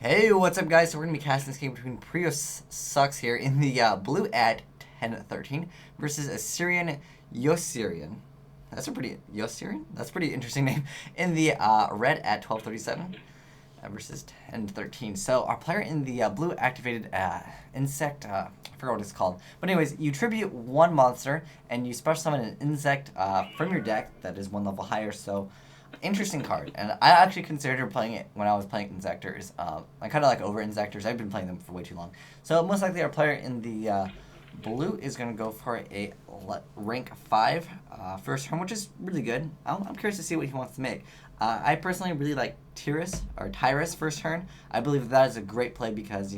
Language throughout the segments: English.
Hey, what's up, guys? So we're gonna be casting this game between Prius Sucks here in the blue at 10-13 versus Assyrian Yosirian. That's a pretty Yosirian. That's a pretty interesting name. In the red at 12:37 versus 10-13. So our player in the blue activated insect. I forgot what it's called. But anyways, you tribute one monster and you special summon an insect from your deck that is one level higher. So interesting card, and I actually considered playing it when I was playing Inzektors. I kind of like over Inzektors. I've been playing them for way too long. So most likely our player in the blue is going to go for a rank 5 first turn, which is really good. I'm curious to see what he wants to make. I personally really like Tyrus first turn. I believe that is a great play because,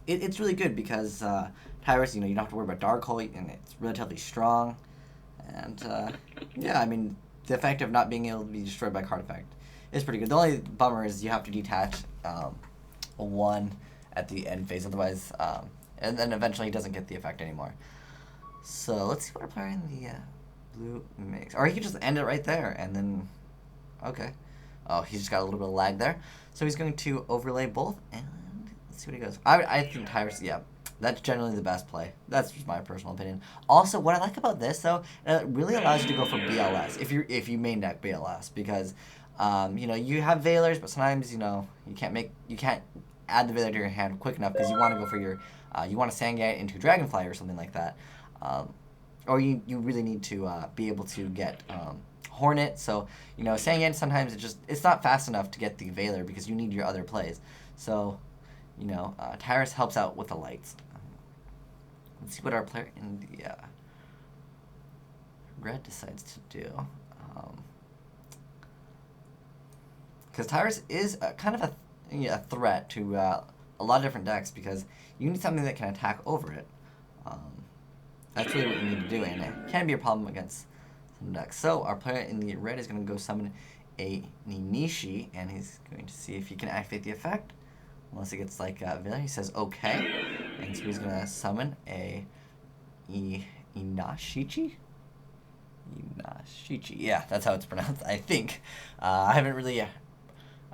it's really good because Tyrus, you don't have to worry about Dark Hole, and it's relatively strong. And, yeah, I mean, the effect of not being able to be destroyed by card effect is pretty good. The only bummer is you have to detach a 1 at the end phase, otherwise, and then eventually he doesn't get the effect anymore. So, let's see what our player in the blue makes. Or he could just end it right there, and then, okay. Oh, he's just got a little bit of lag there. So he's going to overlay both, and let's see what he goes. I think Tyrus, yeah. That's generally the best play. That's just my personal opinion. Also, what I like about this, though, it really allows you to go for BLS if you main deck BLS, because you have Veilers, but sometimes you can't add the Veiler to your hand quick enough because you want to go for your you want to Sangate into Dragonfly or something like that, or you really need to be able to get Hornet. So Sangate sometimes it's not fast enough to get the Veiler because you need your other plays. So Tyrus helps out with the lights. Let's see what our player in the red decides to do. Because Tyrus is kind of a threat to a lot of different decks because you need something that can attack over it. That's really what you need to do, and it can be a problem against some decks. So our player in the red is going to go summon a Ninishi, and he's going to see if he can activate the effect. Unless it gets like Veiler, he says okay, and so he's gonna summon a Inashichi. Yeah, that's how it's pronounced. I think. I haven't really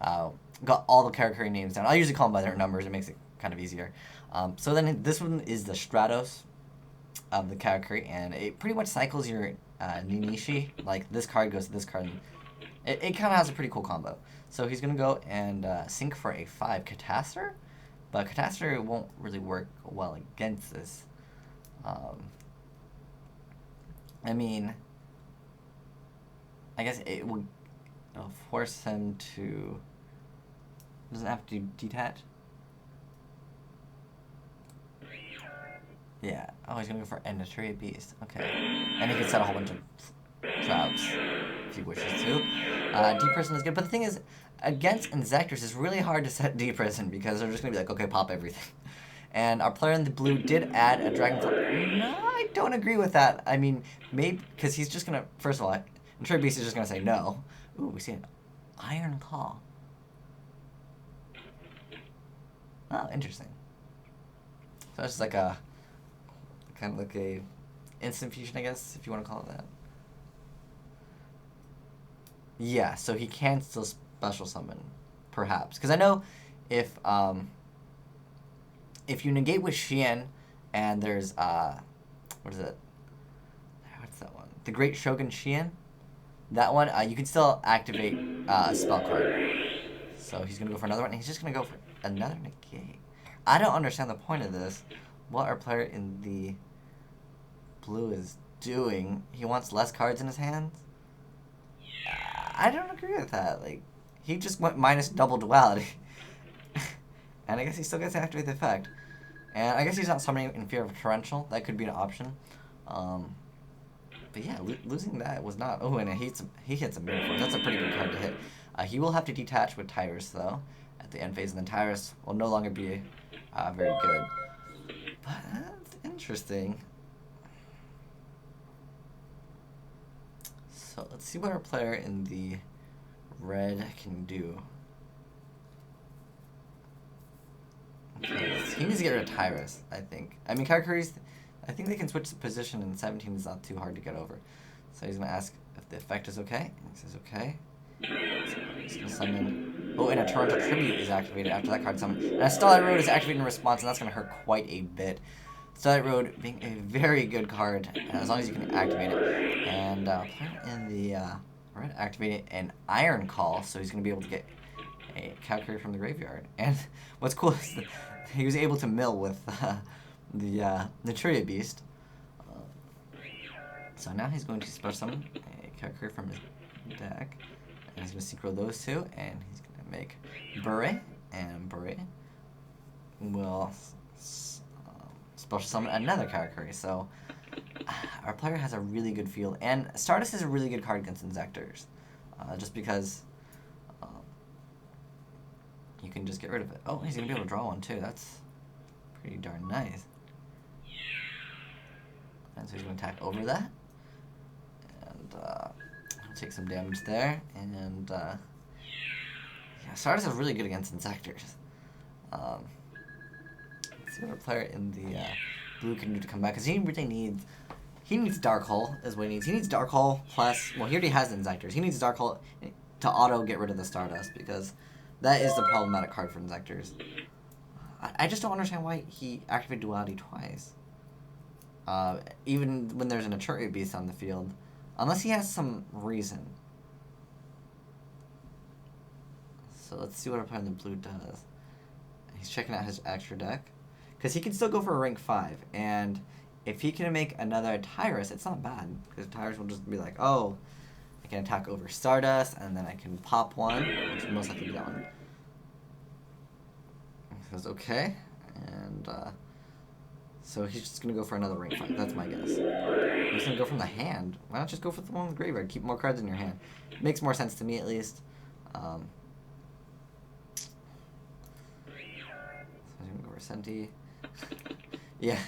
got all the Karakuri names down. I usually call them by their numbers. It makes it kind of easier. So then this one is the Stratos of the Karakuri, and it pretty much cycles your Ninishi. Like this card goes to this card. It kind of has a pretty cool combo. So he's going to go and sink for a 5 Catastor, but Catastor won't really work well against this. I mean, I guess it'll force him to... Doesn't have to detach? Yeah. Oh, he's going to go for Endotria Beast. Okay. And he can set a whole bunch of traps if he wishes to. Deprison is good, but the thing is, against Inzektors, it's really hard to set Deprison because they're just going to be like, okay, pop everything. And our player in the blue did add a Dragonfly. No, I don't agree with that. I mean, maybe, because he's just going to, first of all, Endotria Beast is just going to say no. Ooh, we see an Iron Claw. Oh, interesting. So it's just like a, kind of like a instant fusion, I guess, if you want to call it that. Yeah, so he can still special summon, perhaps. Because I know if you negate with Xian and there's, what is it? What's that one? The Great Shogun Xian? That one, you can still activate a spell card. So he's going to go for another one, and he's just going to go for another negate. I don't understand the point of this. What our player in the blue is doing. He wants less cards in his hands? I don't agree with that. Like, he just went minus double duality. And I guess he still gets to activate the effect. And I guess he's not summoning in fear of torrential. That could be an option. But yeah, losing that was not... Oh, and he hits a Mirror Force. That's a pretty good card to hit. He will have to detach with Tyrus, though, at the end phase. And then Tyrus will no longer be very good. But that's interesting. So let's see what our player in the red can do. Okay, he needs to get rid of Tyrus, I think. I mean, Karakuri's... I think they can switch the position, and 17 is not too hard to get over. So he's going to ask if the effect is okay. And he says okay. So he's going to summon Oh, and a Torrential Tribute is activated after that card summon. And a Starlight Road is activated in response, and that's going to hurt quite a bit. Starlight Road being a very good card, as long as you can activate it. And player in the red activated an Iron Call, so he's going to be able to get a Karakuri from the graveyard. And what's cool is that he was able to mill with the Trivia Beast. So now he's going to special summon a Karakuri from his deck. And he's going to synchro those two, and he's going to make Bure, and Bure will special summon another Karakuri. So our player has a really good field, and Stardust is a really good card against Inzektors, just because you can just get rid of it. Oh, he's going to be able to draw one too. That's pretty darn nice. And so he's going to attack over that, and he'll take some damage there. And yeah, Stardust is really good against Inzektors. Let's see what our player in the blue can do to come back, because he really needs Dark Hole is what he needs. He needs Dark Hole plus, well, he already has Inzektors. He needs Dark Hole to auto get rid of the Stardust, because that is the problematic card for Inzektors. I just don't understand why he activated Duality twice. Even when there's an Eternity Beast on the field. Unless he has some reason. So let's see what our player in the blue does. He's checking out his extra deck. Because he can still go for a rank 5. And if he can make another Tyrus, it's not bad. Because Tyrus will just be like, oh, I can attack over Stardust, and then I can pop one, which would most likely be that one. He goes, okay. And so he's just going to go for another rank 5. That's my guess. He's going to go from the hand. Why not just go for the one in the graveyard? Keep more cards in your hand. Makes more sense to me, at least. So he's going to go for Senti. Yeah.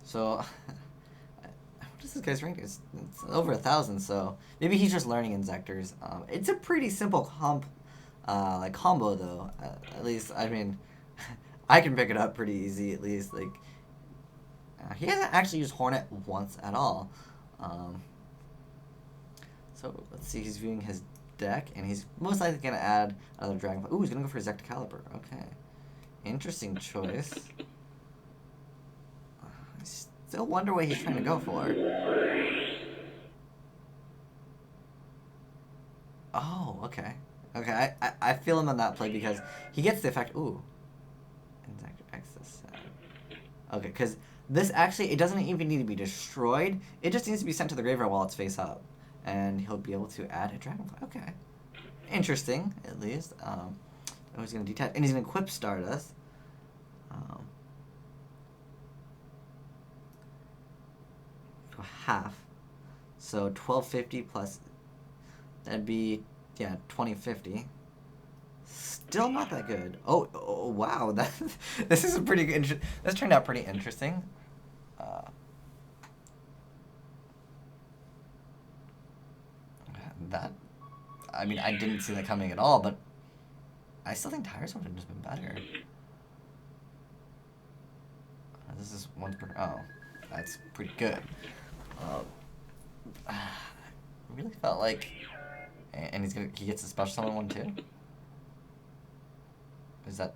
So what is this guy's rank? It's over 1,000, so maybe he's just learning Inzektors. It's a pretty simple combo, though. At least, I mean, I can pick it up pretty easy, at least. Like, he hasn't actually used Hornet once at all. So let's see. He's viewing his deck, and he's most likely going to add another Dragon. Ooh, he's going to go for Excalibur. Okay, interesting choice. I still wonder what he's trying to go for. Oh, okay. Okay, I feel him on that play because he gets the effect. Ooh. Inzektor Excess. Okay, because this actually, it doesn't even need to be destroyed. It just needs to be sent to the graveyard while it's face up. And he'll be able to add a Dragonfly. Okay. Interesting, at least. Oh, he's going to detach. And he's going to equip Stardust. Half. So 1250 plus, that'd be, yeah, 2050. Still not that good. Oh wow, this is a pretty good. This turned out pretty interesting. I mean, I didn't see that coming at all, but I still think Tyrus would have just been better. This is once per. Oh, that's pretty good. I really felt like, and he gets a special summon one too. Is that?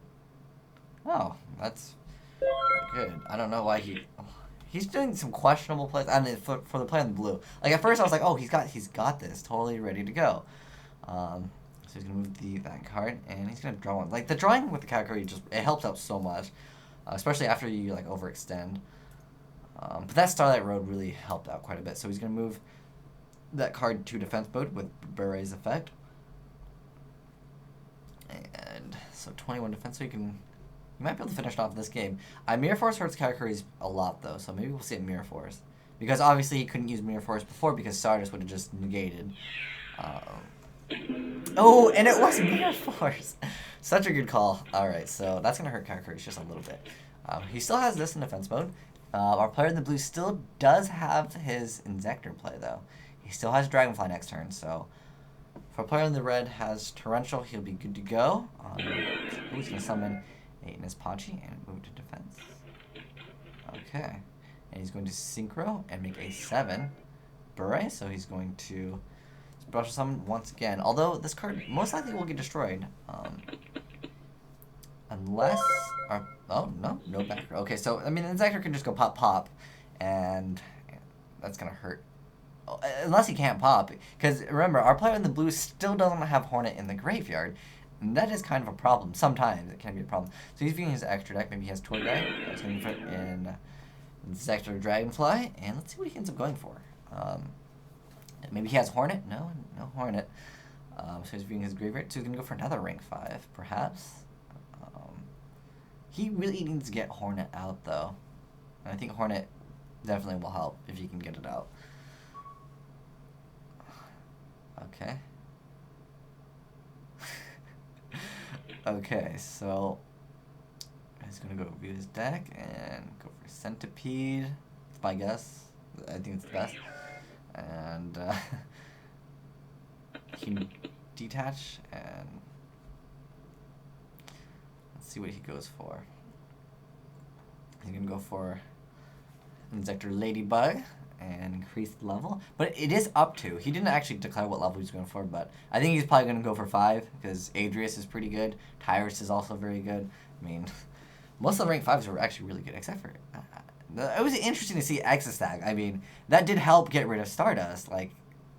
Oh, that's good. I don't know why he's doing some questionable plays. I mean, for the play in the blue. Like at first I was like, oh, he's got this, totally ready to go. So he's gonna move that card, and he's gonna draw one. Like the drawing with the Karakuri it helps out so much, especially after you like overextend. But that Starlight Road really helped out quite a bit. So he's going to move that card to defense mode with Bure's effect. And so 21 defense, so you might be able to finish off this game. Mirror Force hurts Karakuri's a lot, though, so maybe we'll see it Mirror Force. Because obviously he couldn't use Mirror Force before because Stardust would have just negated. Oh, and it was Mirror Force! Such a good call. Alright, so that's going to hurt Karakuri just a little bit. He still has this in defense mode. Our player in the blue still does have his Inzektor play, though. He still has Dragonfly next turn, so if our player in the red has Torrential, he'll be good to go. He's going to summon a Nispachi and move to defense. Okay. And he's going to Synchro and make a 7 Bure, so he's going to special summon once again. Although this card most likely will get destroyed. Unless... oh, no back row. Okay, so, I mean, Inzektor can just go pop, pop. And that's going to hurt. Unless he can't pop. Because, remember, our player in the blue still doesn't have Hornet in the graveyard. And that is kind of a problem. Sometimes it can be a problem. So he's viewing his extra deck. Maybe he has Toy Guy. That's going to put in Inzektor Dragonfly. And let's see what he ends up going for. Maybe he has Hornet? No Hornet. So he's viewing his graveyard. So he's going to go for another rank 5, perhaps. He really needs to get Hornet out, though. And I think Hornet definitely will help if he can get it out. Okay. Okay, so he's going to go view his deck and go for Centipede. It's my guess. I think it's the best. And he can detach and... see what he goes for. He's gonna go for Inzektor Ladybug and increase the level, but it is up to. He didn't actually declare what level he's going for, but I think he's probably gonna go for 5 because Adrius is pretty good. Tyrus is also very good. I mean, most of the rank 5s were actually really good, except for it was interesting to see Exostag. I mean, that did help get rid of Stardust. Like,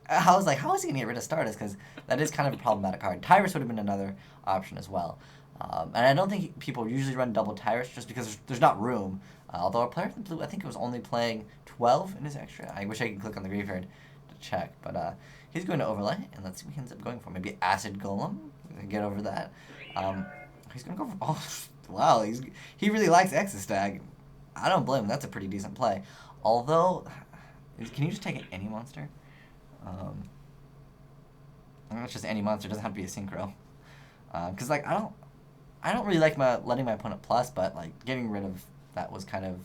I was like, how is he gonna get rid of Stardust? Because that is kind of a problematic card. Tyrus would have been another option as well. And I don't think people usually run double Tyrus just because there's not room. Although our player in blue, I think it was only playing 12 in his extra. I wish I could click on the graveyard to check. But he's going to overlay, and let's see what he ends up going for. Maybe Acid Golem. Get over that. He's going to go for... Oh, wow. He really likes Exostag. I don't blame him. That's a pretty decent play. Although, can you just take any monster? It's just any monster. It doesn't have to be a synchro. Because, like, I don't really like letting my opponent plus, but like getting rid of that was kind of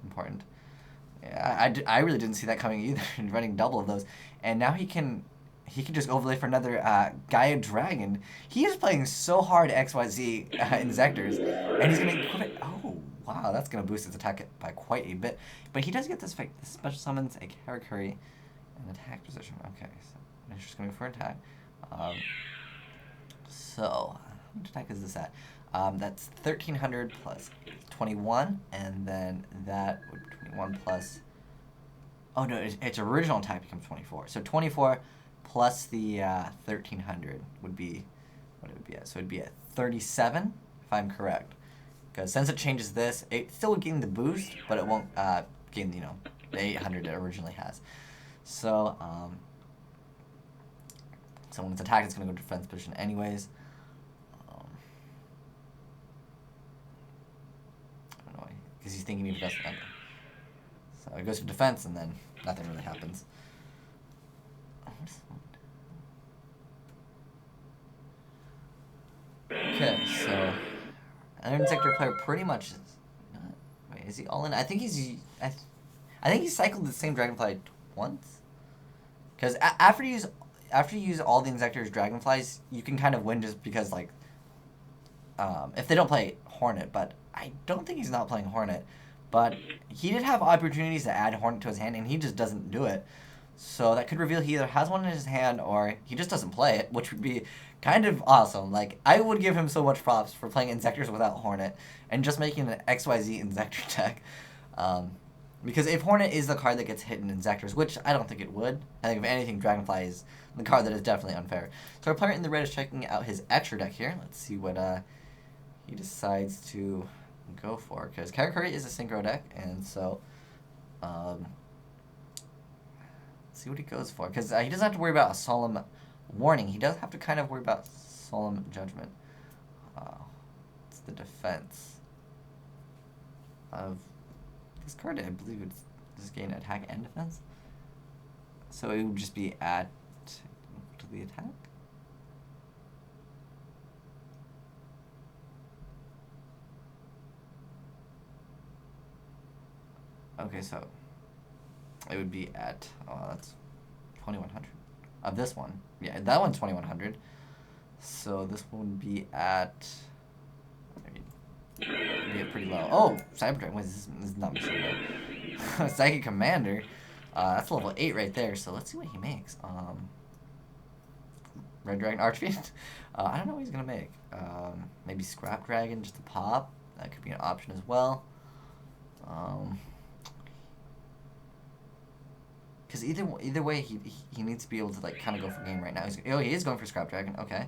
important. Yeah, I really didn't see that coming either. Running double of those, and now he can just overlay for another Gaia Dragon. He is playing so hard XYZ Inzektors, and he's gonna put it. Oh wow, that's gonna boost his attack by quite a bit. But he does get this fight. This special summons a Karakuri in attack position. Okay, so he's just going for attack. So, how much attack is this at? That's 1300 plus 21, and then that would be 21 plus... Oh no, its original attack becomes 24. So 24 plus the 1300 would be what it would be at. So it would be at 37, if I'm correct. Because since it changes this, it still would gain the boost, but it won't gain, the 800 it originally has. So, so when it's attacked, it's going to go to defense position anyways. Because he's thinking he doesn't. So it goes to defense, and then nothing really happens. Okay, so another Inzektor player pretty much is. Wait, is he all in? I think he's. I think he cycled the same Dragonfly once. Because after you use all the Inzektors Dragonflies, you can kind of win just because like. If they don't play Hornet, but I don't think he's not playing Hornet. But he did have opportunities to add Hornet to his hand, and he just doesn't do it. So that could reveal he either has one in his hand or he just doesn't play it, which would be kind of awesome. Like, I would give him so much props for playing Inzektors without Hornet and just making an XYZ Inzektor deck. Because if Hornet is the card that gets hit in Inzektors, which I don't think it would, I think if anything, Dragonfly is the card that is definitely unfair. So our player in the red is checking out his extra deck here. Let's see what he decides to go for, because Karakuri is a synchro deck, and so let's see what he goes for, because he doesn't have to worry about a Solemn Warning. He does have to kind of worry about Solemn Judgment. It's the defense of this card. I believe it's just gain attack and defense, so it would just be add to the attack. Okay, so it would be at, oh, that's 2100 of this one. Yeah, that one's 2100. So this one would be at, it'd be pretty low. Oh, Cyber Dragon. Wait, this is not Machine Gun. Psychic Commander. That's level 8 right there. So let's see what he makes. Red Dragon Archfiend. I don't know what he's gonna make. Maybe Scrap Dragon just to pop. That could be an option as well. Because either way, he needs to be able to like kind of go for game right now. He is going for Scrap Dragon. Okay.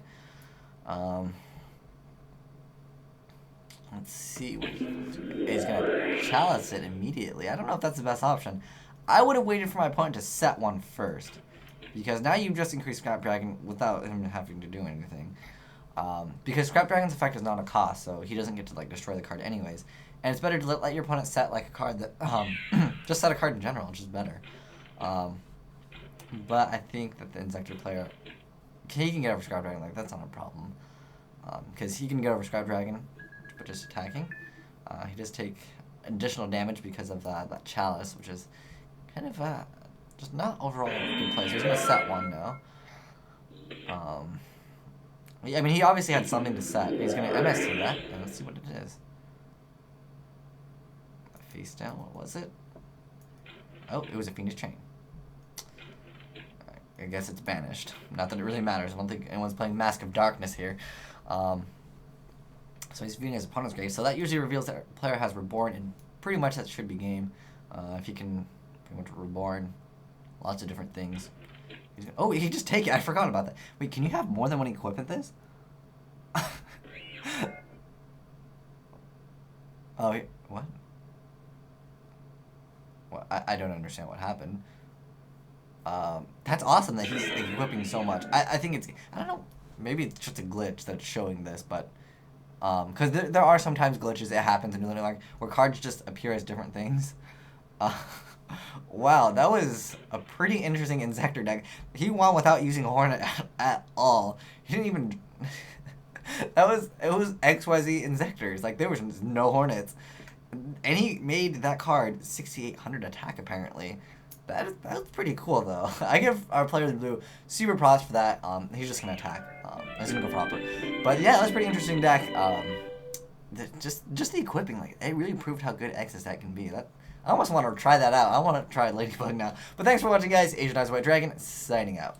Let's see what he's gonna chalice it immediately. I don't know if that's the best option. I would have waited for my opponent to set one first, because now you've just increased Scrap Dragon without him having to do anything. Because Scrap Dragon's effect is not a cost, so he doesn't get to like destroy the card anyways. And it's better to let your opponent set like a card that just set a card in general, which is better. But I think that the Inzektor player, he can get over Scrap Dragon, like that's not a problem. Because he can get over Scrap Dragon, but just attacking. He does take additional damage because of that Chalice, which is kind of just not overall a good play. So he's going to set one now. I mean, he obviously had something to set. He's going to MST that, and let's see what it is. Face down, what was it? Oh, it was a Fiendish Chain. I guess it's banished. Not that it really matters. I don't think anyone's playing Mask of Darkness here. So he's viewing his opponent's grave. So that usually reveals that the player has Reborn, and pretty much that should be game. If he can pretty much Reborn lots of different things. Oh, he can just take it. I forgot about that. Wait, can you have more than one equipment this? Oh, wait, what? Well, I don't understand what happened. That's awesome that he's equipping so much. I think it's, I don't know, maybe it's just a glitch that's showing this, but because there are sometimes glitches, it happens in Dueling, like where cards just appear as different things. Wow, that was a pretty interesting Inzektor deck. He won without using Hornet at all. He didn't even. It was XYZ Inzektors. Like there was no Hornets, and he made that card 6,800 attack apparently. That's pretty cool though. I give our player in blue super props for that. He's just gonna attack. He's gonna go proper. But yeah, that's a pretty interesting deck. Just the equipping, like it really proved how good X's deck can be. I almost want to try that out. I want to try Ladybug now. But thanks for watching, guys. Asian Eyes White Dragon signing out.